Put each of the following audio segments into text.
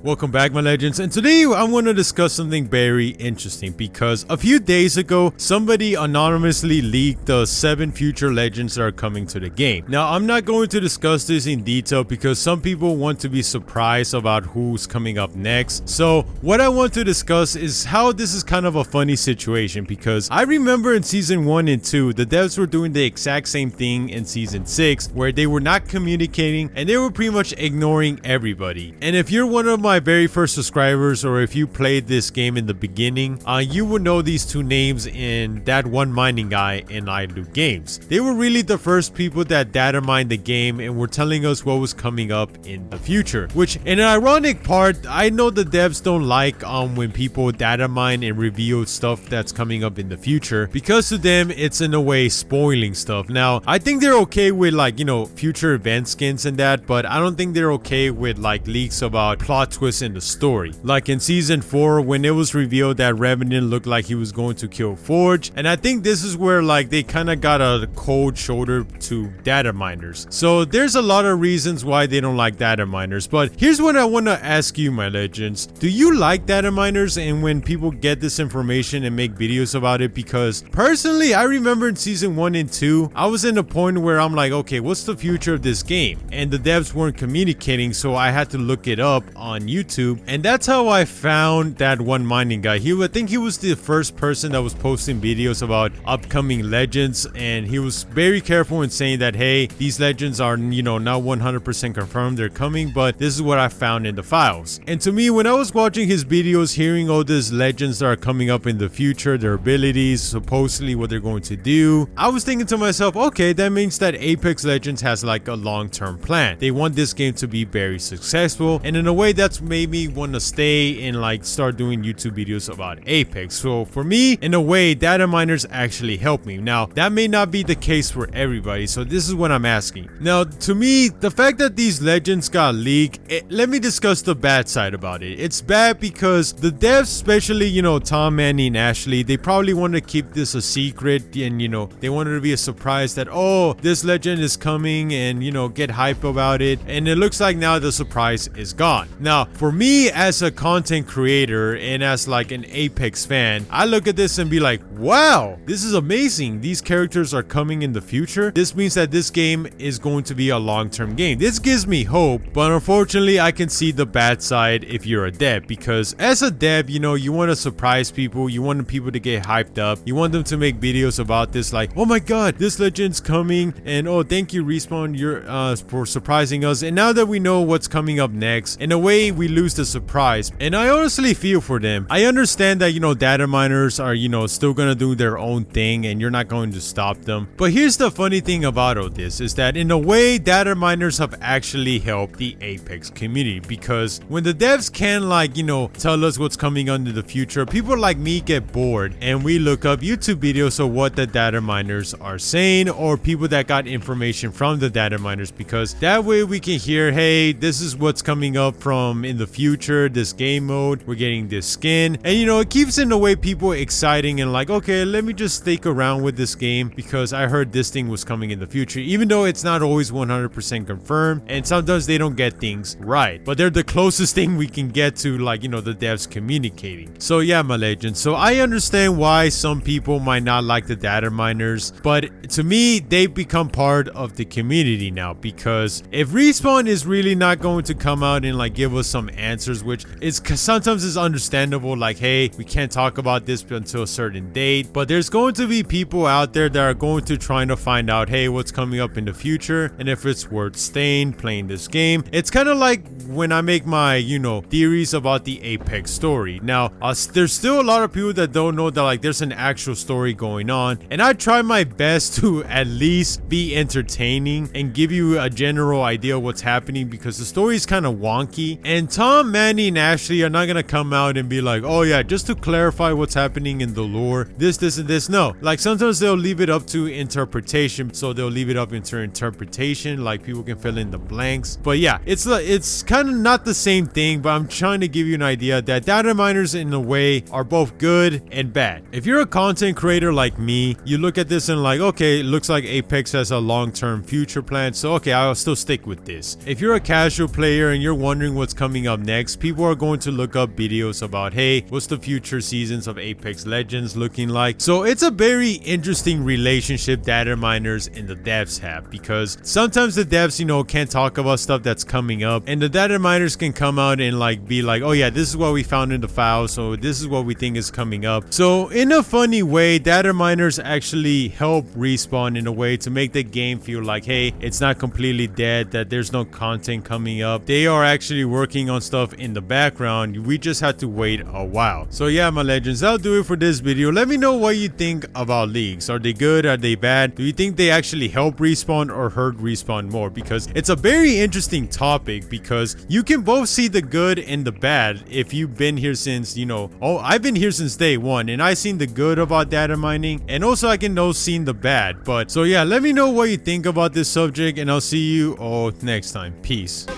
Welcome back, my legends, and today I want to discuss something very interesting because a few days ago somebody anonymously leaked the 7 future legends that are coming to the game. Now I'm not going to discuss this in detail because some people want to be surprised about who's coming up next. So what I want to discuss is how this is kind of a funny situation, because I remember in season 1 and 2 the devs were doing the exact same thing in season 6, where they were not communicating and they were pretty much ignoring everybody. And if you're one of my very first subscribers, or if you played this game in the beginning, you would know these two names in that one mining guy in Heirloom games. They were really the first people that data mined the game and were telling us what was coming up in the future, which in an ironic part, I know the devs don't like when people data mine and reveal stuff that's coming up in the future, because to them it's in a way spoiling stuff. Now I think they're okay with, like, you know, future event skins and that, but I don't think they're okay with like leaks about plot twists in the story. Like in season 4 when it was revealed that Revenant looked like he was going to kill Forge, and I think this is where like they kind of got a cold shoulder to data miners. So there's a lot of reasons why they don't like data miners, but here's what I want to ask you, my legends. Do you like data miners and when people get this information and make videos about it? Because personally I remember in season 1 and 2 I was in a point where I'm like, okay, what's the future of this game? And the devs weren't communicating, so I had to look it up on YouTube, and that's how I found that one mining guy. I think he was the first person that was posting videos about upcoming legends, and he was very careful in saying that, hey, these legends are, you know, not 100% confirmed they're coming, but this is what I found in the files. And to me, when I was watching his videos, hearing all these legends that are coming up in the future, their abilities, supposedly what they're going to do, I was thinking to myself, okay, that means that Apex Legends has like a long-term plan. They want this game to be very successful, and in a way that's made me want to stay and like start doing YouTube videos about Apex. So for me, in a way, data miners actually help me. Now that may not be the case for everybody, so this is what I'm asking. Now to me, the fact that these legends got leaked, let me discuss the bad side about it. It's bad because the devs, especially, you know, Tom, Manny, and Ashley, they probably want to keep this a secret, and you know, they wanted to be a surprise that, oh, this legend is coming, and you know, get hype about it. And it looks like now the surprise is gone. Now for me as a content creator and as like an Apex fan, I look at this and be like, wow, this is amazing. These characters are coming in the future. This means that this game is going to be a long-term game. This gives me hope, but unfortunately I can see the bad side if you're a dev, because as a dev, you know, you want to surprise people, you want people to get hyped up, you want them to make videos about this like, oh my god, this legend's coming, and oh, thank you Respawn, you're for surprising us. And now that we know what's coming up next, in a way we lose the surprise, and I honestly feel for them. I understand that, you know, data miners are, you know, still gonna do their own thing and you're not going to stop them, but here's the funny thing about all this is that in a way data miners have actually helped the Apex community, because when the devs can, like, you know, tell us what's coming on in the future, people like me get bored and we look up YouTube videos of what the data miners are saying, or people that got information from the data miners, because that way we can hear, hey, this is what's coming up from in the future, this game mode, we're getting this skin, and you know, it keeps in a way people exciting and like, okay, let me just stick around with this game because I heard this thing was coming in the future, even though it's not always 100% confirmed and sometimes they don't get things right, but they're the closest thing we can get to, like, you know, the devs communicating. So yeah, my legends, so I understand why some people might not like the data miners, but to me they become part of the community now, because if Respawn is really not going to come out and like give us some answers, which is sometimes is understandable, like, hey, we can't talk about this until a certain date, but there's going to be people out there that are going to try to find out, hey, what's coming up in the future and if it's worth staying playing this game. It's kind of like when I make my, you know, theories about the Apex story. Now there's still a lot of people that don't know that like there's an actual story going on, and I try my best to at least be entertaining and give you a general idea of what's happening, because the story is kind of wonky, and Tom, Manny, and Ashley are not gonna come out and be like, oh yeah, just to clarify what's happening in the lore, this, and this. No, like sometimes they'll leave it up to interpretation, so they'll leave it up into interpretation, like people can fill in the blanks. But yeah, it's kind of not the same thing, but I'm trying to give you an idea that data miners in a way are both good and bad. If you're a content creator like me, you look at this and like, okay, it looks like Apex has a long-term future plan, so okay, I'll still stick with this. If you're a casual player and you're wondering what's coming coming up next, people are going to look up videos about, hey, what's the future seasons of Apex Legends looking like? So it's a very interesting relationship Dataminers and the devs have, because sometimes the devs, you know, can't talk about stuff that's coming up, and the Dataminers can come out and like be like, oh yeah, this is what we found in the file, so this is what we think is coming up. So in a funny way, Dataminers actually help Respawn in a way to make the game feel like, hey, it's not completely dead, that there's no content coming up. They are actually working on stuff in the background. We just had to wait a while. So yeah, my legends, that'll do it for this video. Let me know what you think about leaks. Are they good? Are they bad? Do you think they actually help Respawn or hurt Respawn more? Because it's a very interesting topic, because you can both see the good and the bad if you've been here since, you know, oh, I've been here since day one, and I've seen the good about data mining, and also I can know seen the bad. But so yeah, let me know what you think about this subject, and I'll see you all next time. Peace. I'll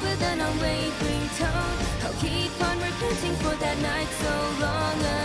keep on repenting for that night so long ago.